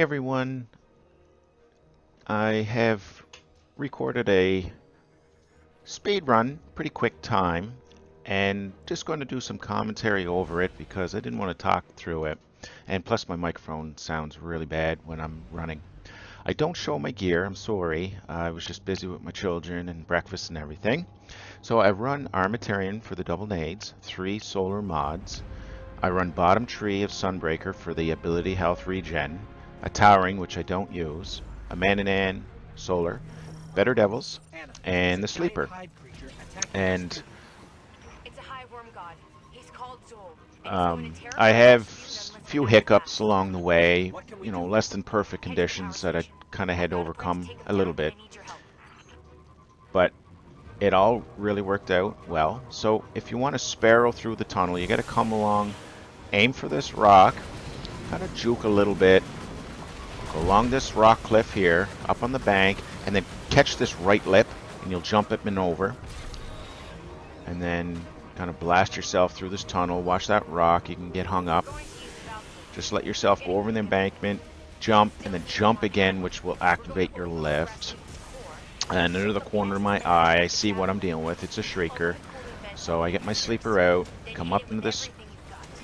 everyone. I have recorded a speed run, pretty quick time, and just going to do some commentary over it because I didn't want to talk through it. And plus my microphone sounds really bad when I'm running. I don't show my gear, I'm sorry. I was just busy with my children and breakfast and everything. So I run Armitarian for the double nades, 3 solar mods. I run bottom tree of Sunbreaker for the ability health regen, a towering which I don't use, a Mananan solar, better devils, and the sleeper. And I have a few hiccups along the way, you know, less than perfect conditions that I kind of had to overcome a little bit. But it all really worked out well. So if you want to sparrow through the tunnel, you got to come along, aim for this rock, kind of juke a little bit, go along this rock cliff here, up on the bank, and then catch this right lip, and you'll jump it and over. And then kind of blast yourself through this tunnel, watch that rock, you can get hung up. Just let yourself go over the embankment, jump, and then jump again, which will activate your lift. And under the corner of my eye, I see what I'm dealing with. It's a shrieker. So I get my sleeper out, come up into this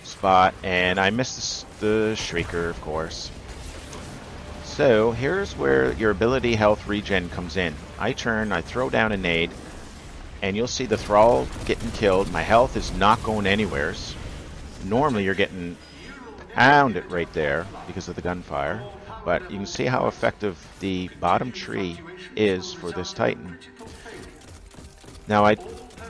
spot, and I miss the shrieker, of course. So here's where your ability health regen comes in. I turn, I throw down a nade, and you'll see the thrall getting killed. My health is not going anywheres. Normally you're getting pounded right there because of the gunfire. But you can see how effective the bottom tree is for this Titan. Now I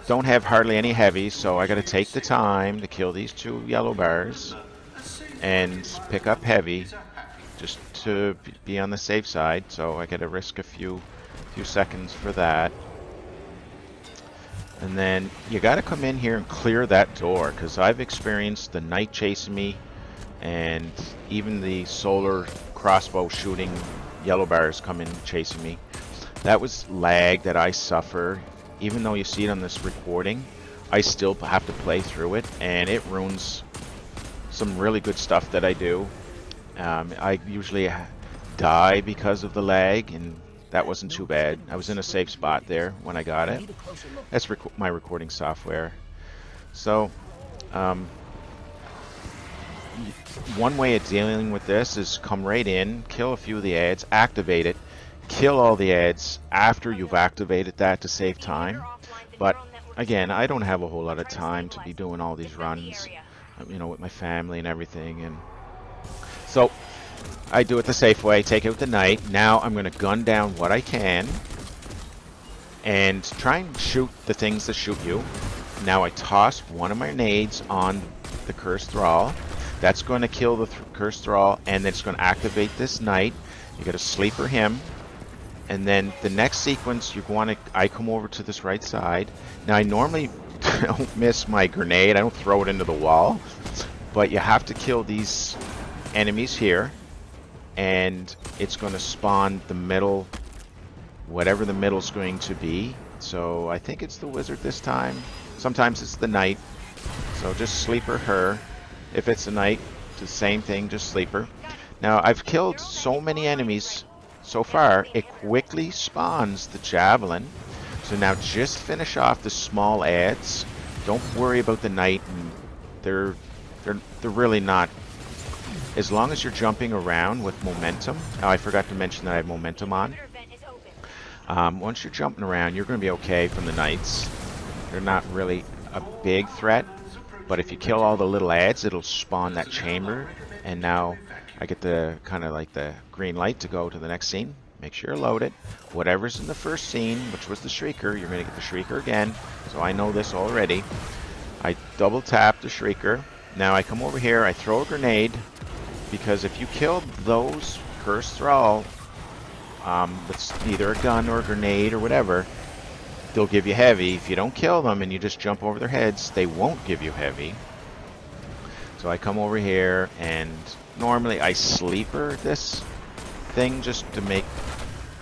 don't have hardly any heavies, so I got to take the time to kill these 2 yellow bars and pick up heavy just to be on the safe side. So I got to risk a few seconds for that. And then you got to come in here and clear that door, because I've experienced the knight chasing me and even the solar crossbow shooting yellow bars come in chasing me. That was lag that I suffer. Even though you see it on this recording, I still have to play through it, and it ruins some really good stuff that I do. I usually die because of the lag, and that wasn't too bad. I was in a safe spot there when I got it. That's my recording software. So one way of dealing with this is come right in, kill a few of the ads, activate it, kill all the ads after you've activated that to save time. But again, I don't have a whole lot of time to be doing all these runs, you know, with my family and everything. And so I do it the safe way, take out the knight. Now I'm going to gun down what I can and try and shoot the things that shoot you. Now I toss one of my nades on the cursed thrall. That's going to kill the cursed thrall, and then it's going to activate this knight. You got to sleeper him, and then the next sequence I come over to this right side. Now I normally don't miss my grenade. I don't throw it into the wall, but you have to kill these enemies here, and it's going to spawn the middle, whatever the middle's going to be. So I think it's the wizard this time. Sometimes it's the knight. So just sleeper her. If it's a knight, it's the same thing, just sleeper. Now I've killed so many enemies so far, it quickly spawns the javelin. So now just finish off the small ads. Don't worry about the knight, and they're really not. As long as you're jumping around with momentum. Oh, I forgot to mention that I have momentum on. Once you're jumping around, you're going to be okay from the knights. They're not really a big threat. But if you kill all the little ads, it'll spawn that chamber. And now I get the kind of like the green light to go to the next scene. Make sure you're loaded. Whatever's in the first scene, which was the shrieker, you're going to get the shrieker again. So I know this already. I double tap the shrieker. Now I come over here, I throw a grenade. Because if you killed those cursed thrall with either a gun or a grenade or whatever, they'll give you heavy. If you don't kill them and you just jump over their heads, they won't give you heavy. So I come over here, and normally I sleeper this thing just to make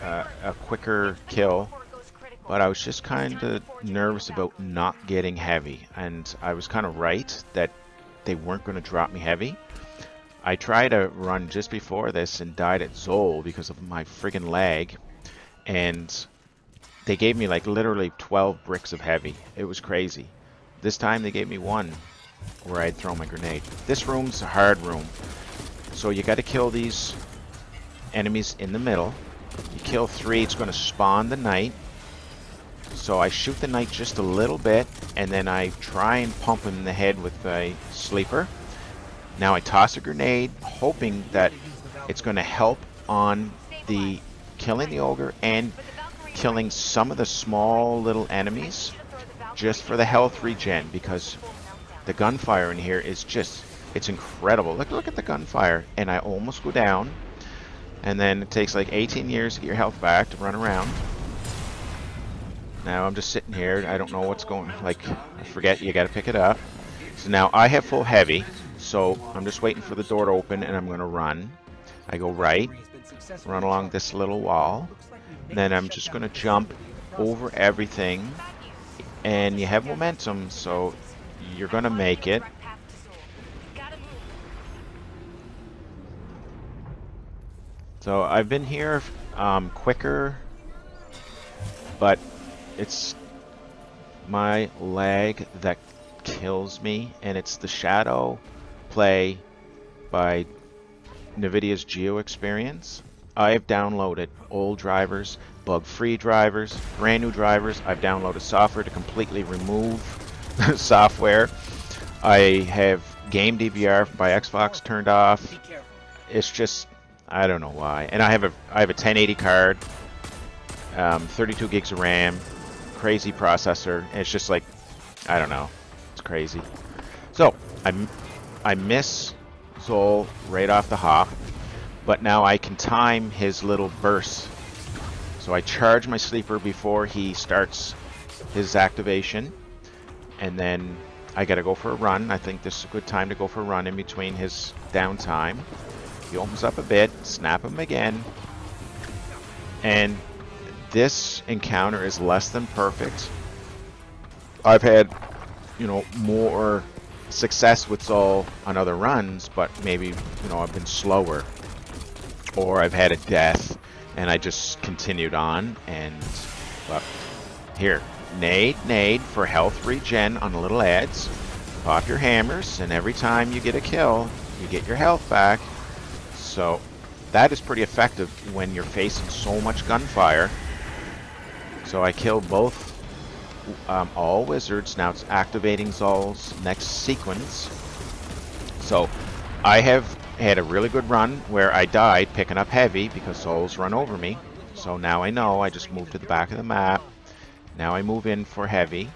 a quicker kill. But I was just kind of nervous about not getting heavy, and I was kind of right that they weren't going to drop me heavy. I tried to run just before this and died at Zol because of my friggin' lag. And they gave me like literally 12 bricks of heavy. It was crazy. This time they gave me one where I'd throw my grenade. This room's a hard room. So you got to kill these enemies in the middle. You kill 3, it's going to spawn the knight. So I shoot the knight just a little bit, and then I try and pump him in the head with a sleeper. Now I toss a grenade, hoping that it's going to help on the killing the ogre and killing some of the small little enemies, just for the health regen, because the gunfire in here is just, it's incredible. Look at the gunfire, and I almost go down, and then it takes like 18 years to get your health back to run around. Now I'm just sitting here, I don't know what's going, like, I forget you gotta pick it up. So now I have full heavy, so I'm just waiting for the door to open and I'm gonna run. I go right, run along this little wall, then I'm just gonna jump over everything, and you have momentum, so you're gonna make it. So I've been here quicker, but it's my lag that kills me, and it's the shadow play by NVIDIA's Geo Experience. I have downloaded old drivers, bug-free drivers, brand new drivers. I've downloaded software to completely remove software. I have game DVR by Xbox turned off. It's just, I don't know why. And I have a 1080 card, 32 gigs of RAM, crazy processor, and it's just like, I don't know, it's crazy. So I miss Zol right off the hop, but now I can time his little bursts. So I charge my sleeper before he starts his activation, and then I gotta go for a run. I think this is a good time to go for a run in between his downtime. He opens up a bit, snap him again, and this encounter is less than perfect. I've had, you know, more success with Zol on other runs, but maybe, you know, I've been slower, or I've had a death and I just continued on. And but here, nade for health regen on the little ads. Pop your hammers, and every time you get a kill, you get your health back. So that is pretty effective when you're facing so much gunfire. So I killed both, all wizards. Now it's activating Zol's next sequence. So I have had a really good run where I died picking up heavy because Zol's run over me. So now I know I just move to the back of the map. Now I move in for heavy,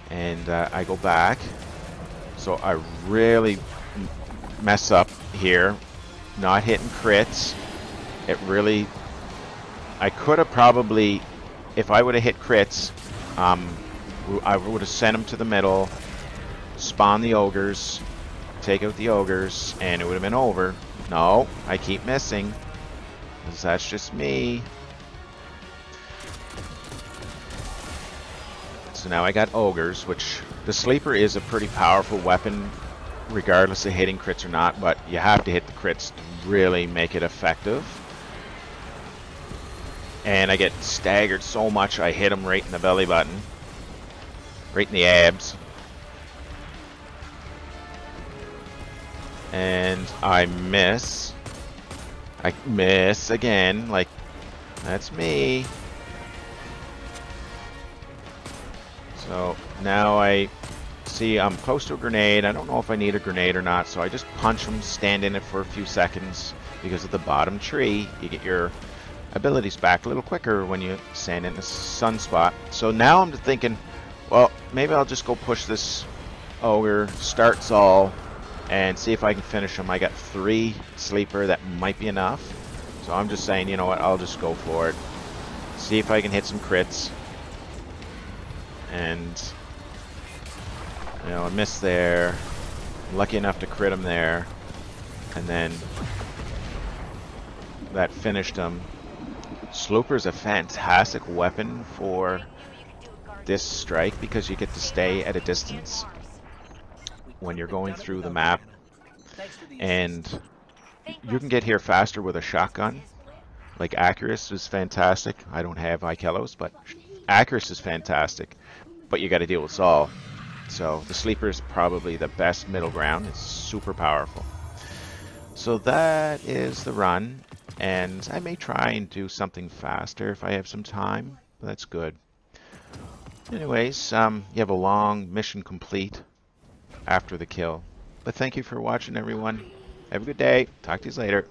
and I go back. So I really mess up here, not hitting crits. It really, I could have probably, if I would have hit crits, I would have sent them to the middle, spawn the ogres, take out the ogres, and it would have been over. No, I keep missing, because that's just me. So now I got ogres, which the sleeper is a pretty powerful weapon, regardless of hitting crits or not, but you have to hit the crits to really make it effective. And I get staggered so much, I hit him right in the belly button, right in the abs. And I miss. I miss again, like, that's me. So now I see I'm close to a grenade. I don't know if I need a grenade or not, so I just punch him, stand in it for a few seconds. Because of the bottom tree, you get your abilities back a little quicker when you stand in a sunspot. So now I'm thinking, well, maybe I'll just go push this ogre, start Zol, and see if I can finish him. I got 3 sleeper, that might be enough. So I'm just saying, you know what, I'll just go for it. See if I can hit some crits. And, you know, I missed there. I'm lucky enough to crit him there. And then that finished him. Slooper's a fantastic weapon for this strike because you get to stay at a distance when you're going through the map. and you can get here faster with a shotgun. Like Acurus is fantastic. I don't have Ikelos, but Acurus is fantastic. But you got to deal with Saul. So the sleeper is probably the best middle ground. It's super powerful. So that is the run, and I may try and do something faster if I have some time. But that's good. Anyways, you have a long mission complete after the kill. But thank you for watching, everyone. Have a good day. Talk to you later.